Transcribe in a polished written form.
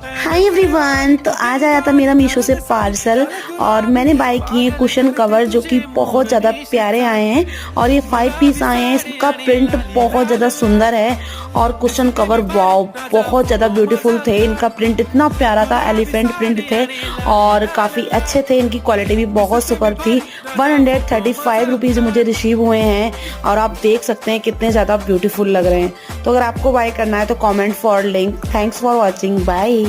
Hi everyone, तो आज आया था मेरा मीशो से पार्सल और मैंने बाय किए कुशन कवर जो कि बहुत ज़्यादा प्यारे आए हैं। और ये 5 पीस आए हैं। इसका प्रिंट बहुत ज़्यादा सुंदर है और कुशन कवर वाओ बहुत ज़्यादा ब्यूटीफुल थे। इनका प्रिंट इतना प्यारा था, एलिफेंट प्रिंट थे और काफ़ी अच्छे थे। इनकी क्वालिटी भी बहुत सुपर थी। 135 रुपीज़ मुझे रिसीव हुए हैं और आप देख सकते हैं कितने ज़्यादा ब्यूटीफुल लग रहे हैं। तो अगर आपको बाय करना है तो comment for link. Thanks for watching, bye.